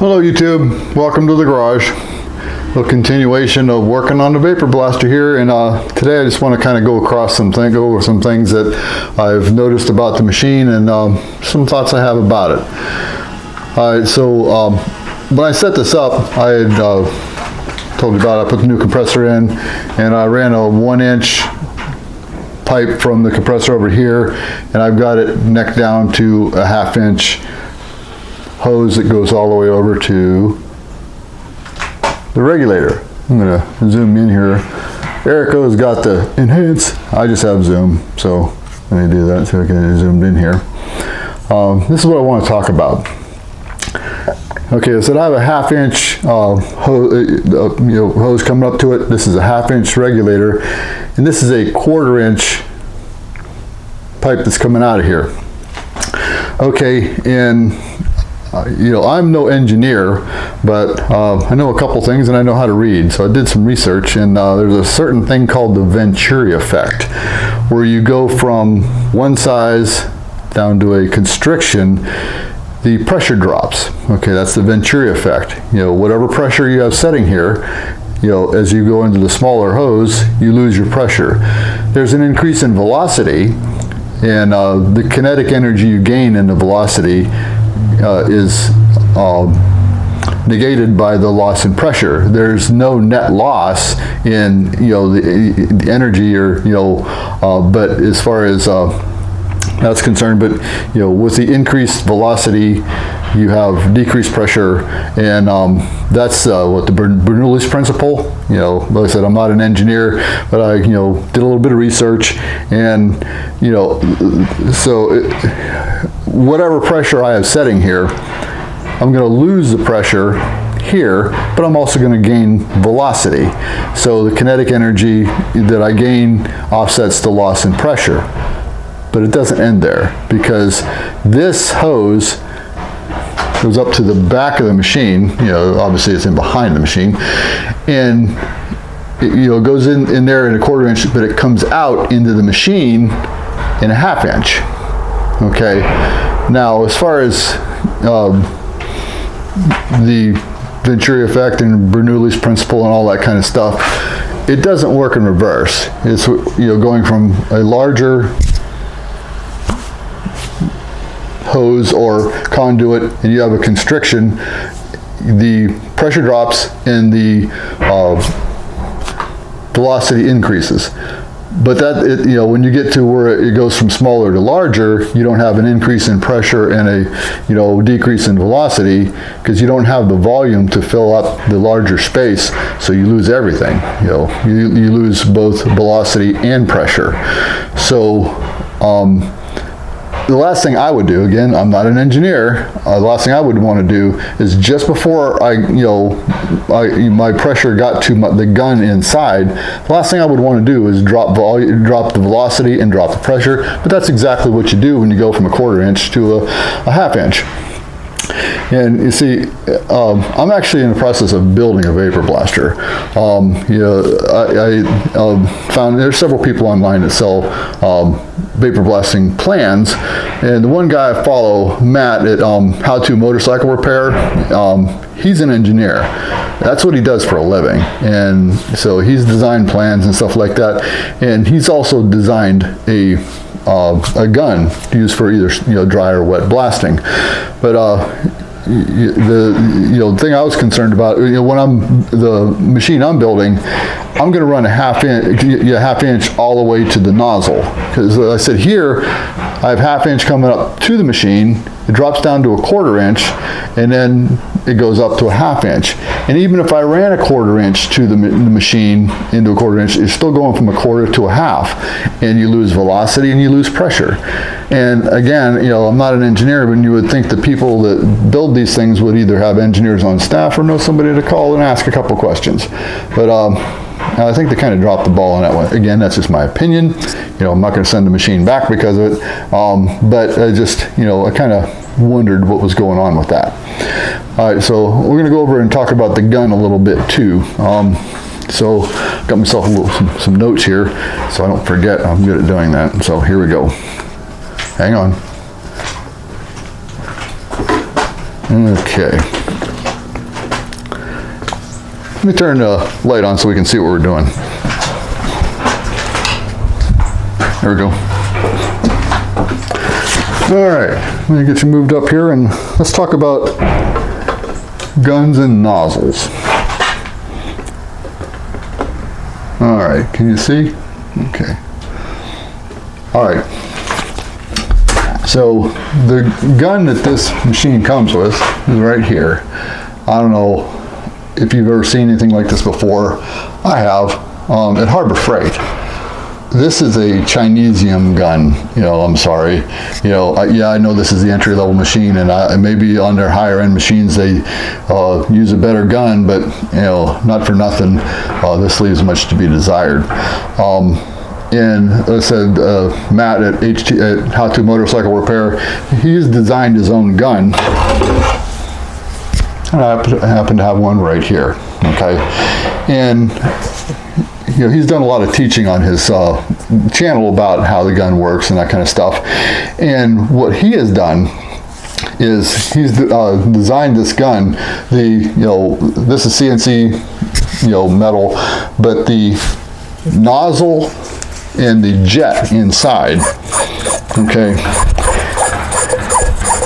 Hello YouTube, welcome to the garage. A continuation of working on the Vapor Blaster here, and today I just want to kind of go over some things that I've noticed about the machine and some thoughts I have about it. Alright, so when I set this up, I had told you about it. I put the new compressor in and I ran a 1-inch pipe from the compressor over here, and I've got it necked down to a 1/2-inch hose that goes all the way over to the regulator. I'm going to zoom in here. Erica's got the enhance. I just have zoom, so let me do that so I can zoom in here. This is what I want to talk about. Okay, so I have a 1/2-inch hose coming up to it. This is a 1/2-inch regulator, and this is a 1/4-inch pipe that's coming out of here. Okay, and I'm no engineer, but I know a couple things and I know how to read. So I did some research, and there's a certain thing called the Venturi effect, where you go from one size down to a constriction, the pressure drops. Okay, that's the Venturi effect. Whatever pressure you have setting here, as you go into the smaller hose, you lose your pressure. There's an increase in velocity, and the kinetic energy you gain in the velocity is negated by the loss in pressure. There's no net loss in the energy, but as far as that's concerned, but with the increased velocity you have decreased pressure, and that's what the Bernoulli's principle. Like I said, I'm not an engineer, but I did a little bit of research, and whatever pressure I have setting here, I'm going to lose the pressure here, but I'm also going to gain velocity. So the kinetic energy that I gain offsets the loss in pressure. But it doesn't end there, because this hose goes up to the back of the machine. Obviously it's in behind the machine, and it goes in there in a 1/4-inch, but it comes out into the machine in a 1/2-inch. Okay, now as far as the Venturi effect and Bernoulli's principle and all that kind of stuff, it doesn't work in reverse. It's going from a larger hose or conduit and you have a constriction, the pressure drops and the velocity increases. But when you get to where it goes from smaller to larger, you don't have an increase in pressure and a decrease in velocity, because you don't have the volume to fill up the larger space, so you lose everything. You lose both velocity and pressure. So the last thing I would do, again, I'm not an engineer, the last thing I would want to do is, just before my pressure got to the gun inside, the last thing I would want to do is drop the velocity and drop the pressure. But that's exactly what you do when you go from a 1/4-inch to a 1/2-inch. And you see, I'm actually in the process of building a Vapor Blaster. I found there's several people online that sell vapor blasting plans, and the one guy I follow, Matt at How To Motorcycle Repair, he's an engineer. That's what he does for a living, and so he's designed plans and stuff like that, and he's also designed a gun used for either dry or wet blasting. But the thing I was concerned about, when the machine I'm building, I'm going to run a 1/2-inch all the way to the nozzle, because I said here I have 1/2-inch coming up to the machine, it drops down to a 1/4-inch, and then it goes up to a 1/2-inch. And even if I ran a 1/4-inch to the machine into a 1/4-inch, it's still going from a 1/4 to a 1/2, and you lose velocity and you lose pressure. And again, I'm not an engineer, but you would think the people that build these things would either have engineers on staff or know somebody to call and ask a couple questions. But I think they kind of dropped the ball on that one. Again, that's just my opinion. I'm not going to send the machine back because of it. But I just, I kind of wondered what was going on with that. All right, so we're going to go over and talk about the gun a little bit too. So got myself some notes here so I don't forget. I'm good at doing that. So here we go. Hang on. Okay. Let me turn the light on so we can see what we're doing. There we go. All right, let me get you moved up here and let's talk about guns and nozzles. All right, can you see? Okay. All right. So the gun that this machine comes with is right here. I don't know if you've ever seen anything like this before. I have at Harbor Freight. This is a Chinesium gun. I'm sorry. Yeah, I know this is the entry-level machine, and maybe on their higher-end machines they use a better gun, but not for nothing. This leaves much to be desired. And I said, Matt at How To Motorcycle Repair, he's designed his own gun. And I happen to have one right here. Okay, and he's done a lot of teaching on his channel about how the gun works and that kind of stuff. And what he has done is he's designed this gun. This is CNC, metal, but the nozzle and the jet inside, okay,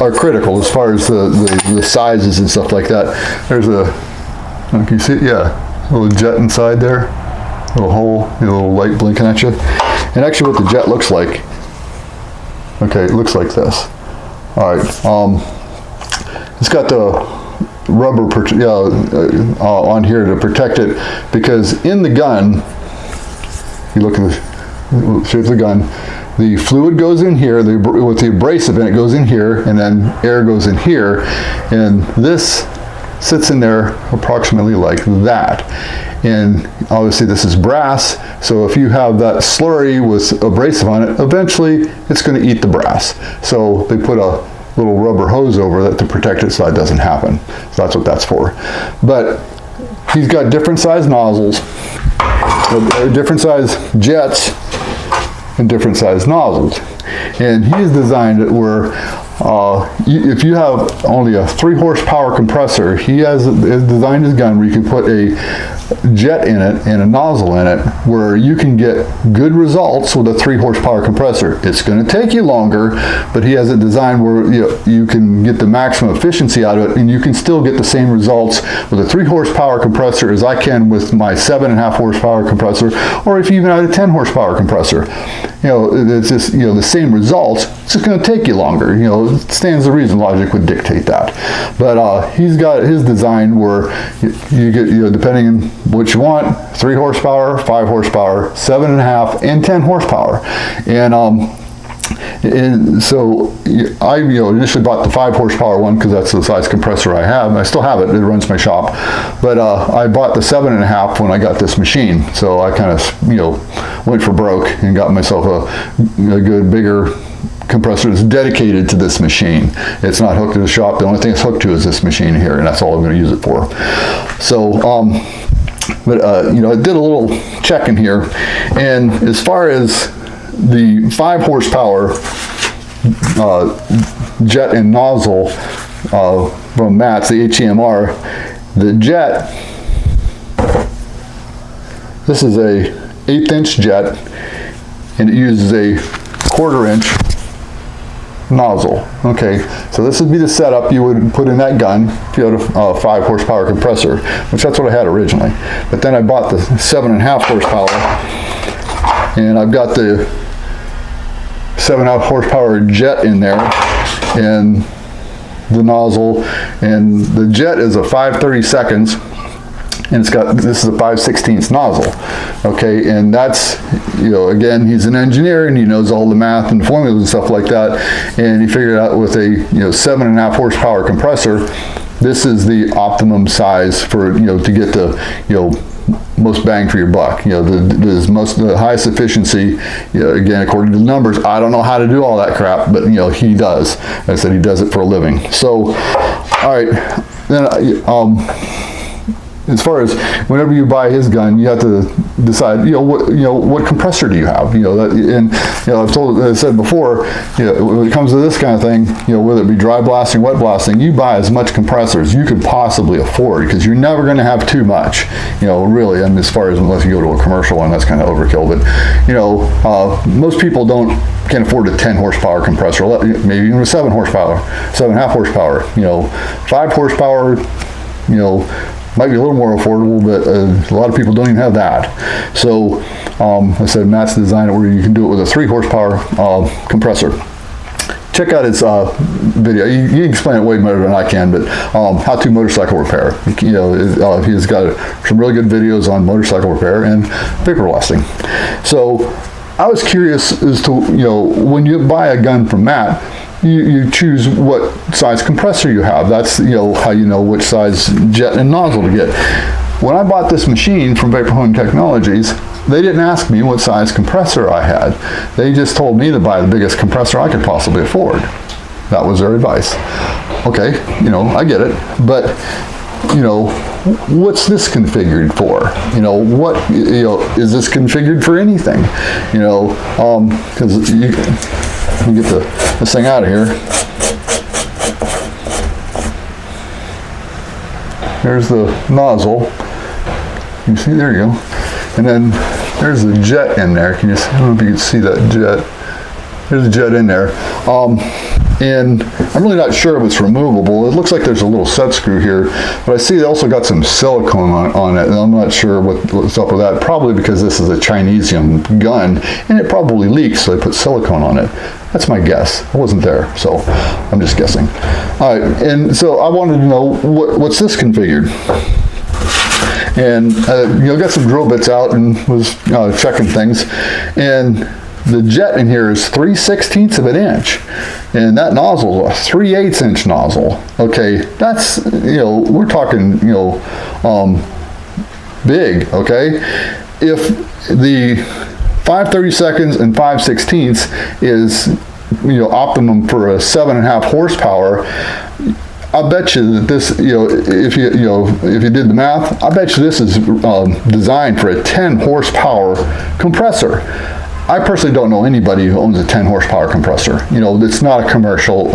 are critical as far as the sizes and stuff like that. There's can you see it? Yeah, a little jet inside there. Little hole, a little light blinking at you. And actually what the jet looks like, okay, it looks like this. All right, it's got the rubber on here to protect it, because in the gun, you look at the shape of the gun, the fluid goes in here, with the abrasive in it goes in here, and then air goes in here, and this sits in there approximately like that. And obviously this is brass, so if you have that slurry with abrasive on it, eventually it's going to eat the brass. So they put a little rubber hose over that to protect it so that doesn't happen. So that's what that's for. But he's got different size nozzles, different size jets, and different size nozzles. And he's designed it where if you have only a 3 horsepower compressor, he has designed his gun where you can put a jet in it and a nozzle in it where you can get good results with a 3 horsepower compressor. It's going to take you longer, but he has it designed where you can get the maximum efficiency out of it, and you can still get the same results with a 3 horsepower compressor as I can with my 7.5 horsepower compressor, or if you even had a 10 horsepower compressor. It's just the same results. It's just going to take you longer. It stands to reason logic would dictate that. But he's got his design where you get, depending on what you want, 3 horsepower, 5 horsepower, 7.5, and 10 horsepower. And so I initially bought the 5 horsepower one because that's the size compressor I have. I still have it. It runs my shop. But I bought the 7.5 when I got this machine. So I kind of went for broke and got myself a good bigger compressor that's dedicated to this machine. It's not hooked to the shop. The only thing it's hooked to is this machine here, and that's all I'm going to use it for. So but I did a little checking here, and as far as the 5 horsepower jet and nozzle from Matt's, the HEMR, the jet, this is a 1/8 inch jet, and it uses a 1/4 inch nozzle. Okay, so this would be the setup you would put in that gun if you had a 5 horsepower compressor, which that's what I had originally. But then I bought the 7.5 horsepower, and I've got the 7.5 horsepower jet in there, and the nozzle, and the jet is a 5/32, and this is a 5/16 nozzle. Okay, and that's, again, he's an engineer and he knows all the math and formulas and stuff like that, and he figured out with a 7.5 horsepower compressor, this is the optimum size for to get the most bang for your buck. The highest efficiency, again, according to the numbers. I don't know how to do all that crap, but he does. I said he does it for a living. So all right, then as far as whenever you buy his gun, you have to decide, what compressor do you have? I said before, when it comes to this kind of thing, whether it be dry blasting, wet blasting, you buy as much compressor as you could possibly afford, because you're never going to have too much, really. And as far as, unless you go to a commercial one, that's kind of overkill. But most people can't afford a 10 horsepower compressor, maybe even a 7 horsepower, 7.5 horsepower, 5 horsepower, might be a little more affordable, but a lot of people don't even have that. So I said Matt's designed it where you can do it with a 3 horsepower compressor. Check out his video. You can explain it way better than I can, but how to motorcycle repair. He's got some really good videos on motorcycle repair and vapor blasting. So I was curious as to, when you buy a gun from Matt, you choose what size compressor you have. That's how you know which size jet and nozzle to get. When I bought this machine from Vapor Hone Technologies, they didn't ask me what size compressor I had. They just told me to buy the biggest compressor I could possibly afford. That was their advice. Okay, I get it, but what's this configured for? Is this configured for anything? Because let me get this thing out of here. There's the nozzle. You see, there you go. And then there's the jet in there. I don't know if you can see that jet. There's a jet in there. And I'm really not sure if it's removable. It looks like there's a little set screw here, but I see they also got some silicone on it, and I'm not sure what's up with that. Probably because this is a Chinesium gun, and it probably leaks, so they put silicone on it. That's my guess. I wasn't there, so I'm just guessing. All right, and so I wanted to know what's this configured. And got some drill bits out and was checking things, and the jet in here is 3/16 of an inch, and that nozzle is a 3/8 inch nozzle. Okay, that's we're talking big. Okay, if the 5/32 and 5/16 is optimum for a 7.5 horsepower, I bet you that this, if you did the math, I bet you this is designed for a 10 horsepower compressor. I personally don't know anybody who owns a 10 horsepower compressor. It's not a commercial,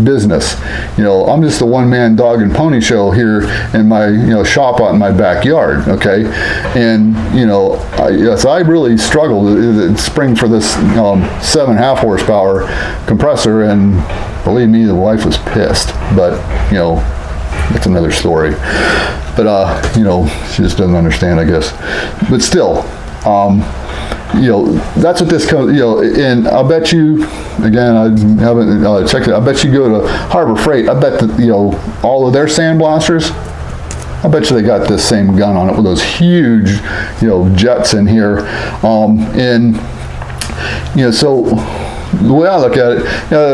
business. I'm just a one-man dog and pony show here in my, shop out in my backyard. Okay, and yes, I really struggled to spring for this 7.5 horsepower compressor, and believe me, the wife was pissed. But that's another story. But she just doesn't understand, I guess. But still. That's what this comes, and I bet you, again, I haven't checked it, I bet you go to Harbor Freight, I bet that, all of their sandblasters, I bet you they got this same gun on it with those huge, jets in here, so the way I look at it,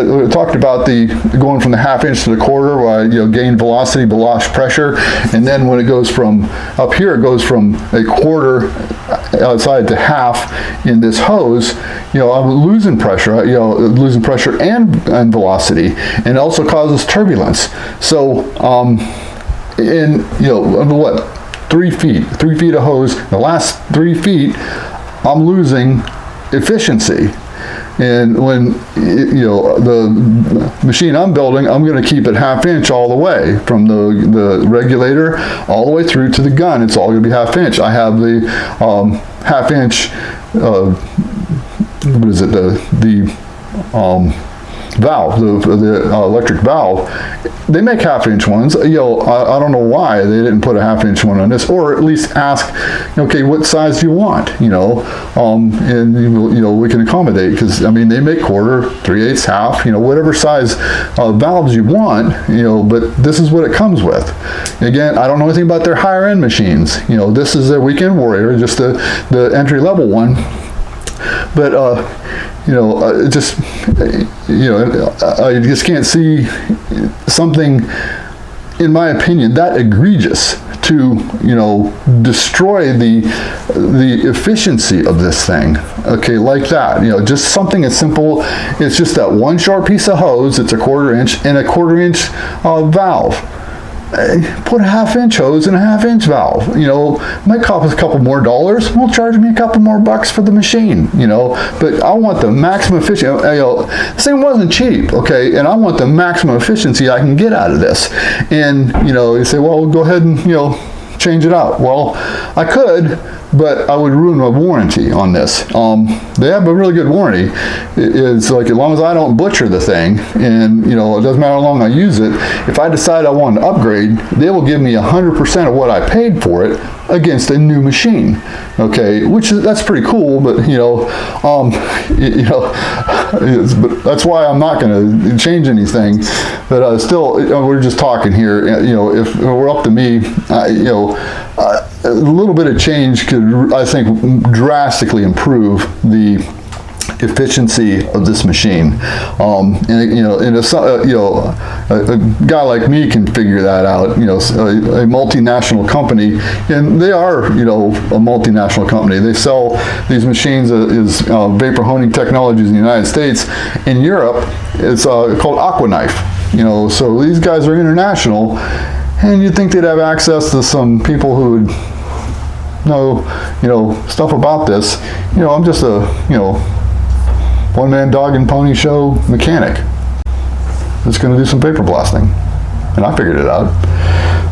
we talked about the going from the 1/2 inch to the 1/4, where I gain velocity but lost pressure, and then when it goes from up here, it goes from a 1/4 outside to 1/2 in this hose. I'm losing pressure, losing pressure and velocity, and it also causes turbulence. So, what? 3 feet of hose. The last 3 feet, I'm losing efficiency. And when, the machine I'm building, I'm going to keep it 1/2 inch all the way from the regulator all the way through to the gun. It's all going to be 1/2 inch. I have the 1/2 inch, what is it, the valve, the electric valve. They make 1/2 inch ones. I don't know why they didn't put a 1/2 inch one on this, or at least ask, okay, what size do you want? And we can accommodate, because they make 1/4, 3/8, 1/2, whatever size valves you want. But this is what it comes with. Again, I don't know anything about their higher end machines. This is their Weekend Warrior, just the entry level one. But I just can't see something, in my opinion, that egregious to destroy the efficiency of this thing. Okay, like that. Just something as simple. It's just that one short piece of hose. It's a 1/4 inch and a 1/4 inch valve. put a 1/2-inch hose and a 1/2-inch valve. Might cost a couple more dollars. Well, charge me a couple more bucks for the machine. But I want the maximum efficiency. This thing wasn't cheap, okay, and I want the maximum efficiency I can get out of this. And you say, well, go ahead and change it out. Well, I could, but I would ruin my warranty on this. They have a really good warranty. It's like, as long as I don't butcher the thing, and it doesn't matter how long I use it, if I decide I want to upgrade, they will give me 100% of what I paid for it against a new machine. Okay, that's pretty cool, but but that's why I'm not going to change anything. But still, we're just talking here. If it were up to me, a little bit of change could, I think, drastically improve the efficiency of this machine. And a guy like me can figure that out. A multinational company, and they are, a multinational company. They sell these machines as vapor honing technologies in the United States. In Europe, it's called Aquaknife. So these guys are international, and you'd think they'd have access to some people who would know, stuff about this. I'm just a, one-man dog and pony show mechanic that's going to do some vapor blasting, and I figured it out.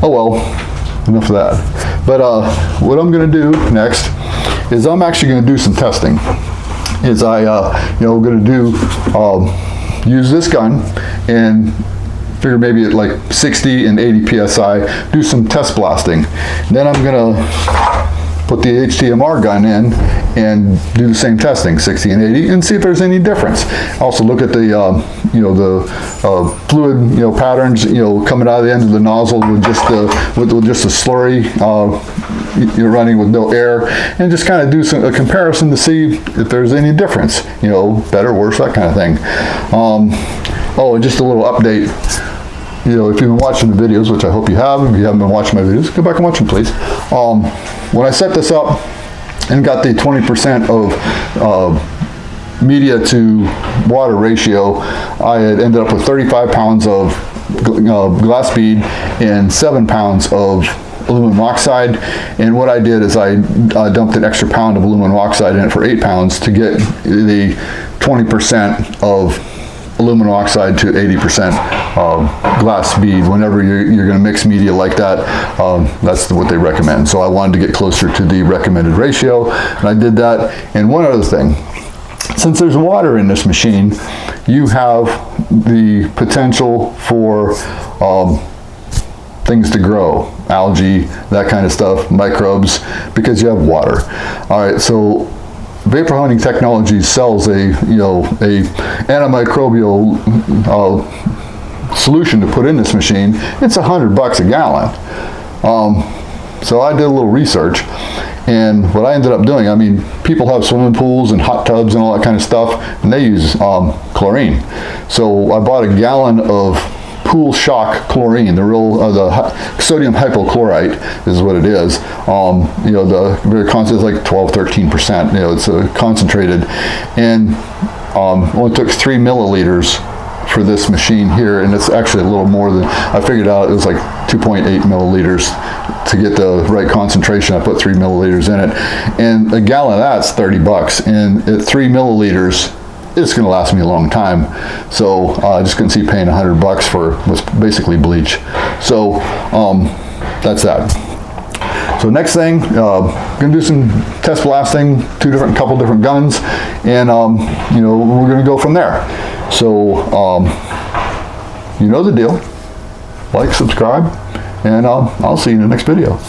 Oh well, enough of that. But what I'm going to do next is I'm actually going to do some testing. Going to do use this gun and figure maybe at like 60 and 80 psi, do some test blasting. Then I'm going to put the HTMR gun in and do the same testing, 60 and 80, and see if there's any difference. Also look at the fluid patterns coming out of the end of the nozzle with just a slurry you're running with no air, and just kind of do a comparison to see if there's any difference, better, worse, that kind of thing. And just a little update. If you've been watching the videos, which I hope you have, if you haven't been watching my videos, go back and watch them, please. When I set this up and got the 20% of media to water ratio, I had ended up with 35 pounds of glass bead and 7 pounds of aluminum oxide. And what I did is I dumped an extra pound of aluminum oxide in it for 8 pounds to get the 20% of aluminum oxide to 80% glass bead. Whenever you're going to mix media like that, that's what they recommend. So I wanted to get closer to the recommended ratio, and I did that. And one other thing, since there's water in this machine, you have the potential for things to grow, algae, that kind of stuff, microbes, because you have water. All right, so Vapor Honing Technologies sells a antimicrobial solution to put in this machine. It's $100 a gallon. So I did a little research, and what I ended up doing, people have swimming pools and hot tubs and all that kind of stuff, and they use chlorine. So I bought a gallon of Pool Shock chlorine, the sodium hypochlorite is what it is. The very constant is like 12-13%. It's concentrated, and only took 3 milliliters for this machine here, and it's actually a little more than I figured out. It was like 2.8 milliliters to get the right concentration. I put 3 milliliters in it, and a gallon of that's $30, and at 3 milliliters, it's going to last me a long time. So I just couldn't see paying $100 for what's basically bleach. So that's that. So next thing, going to do some test blasting, couple different guns, and we're going to go from there. So you know the deal. Like, subscribe, and I'll see you in the next video.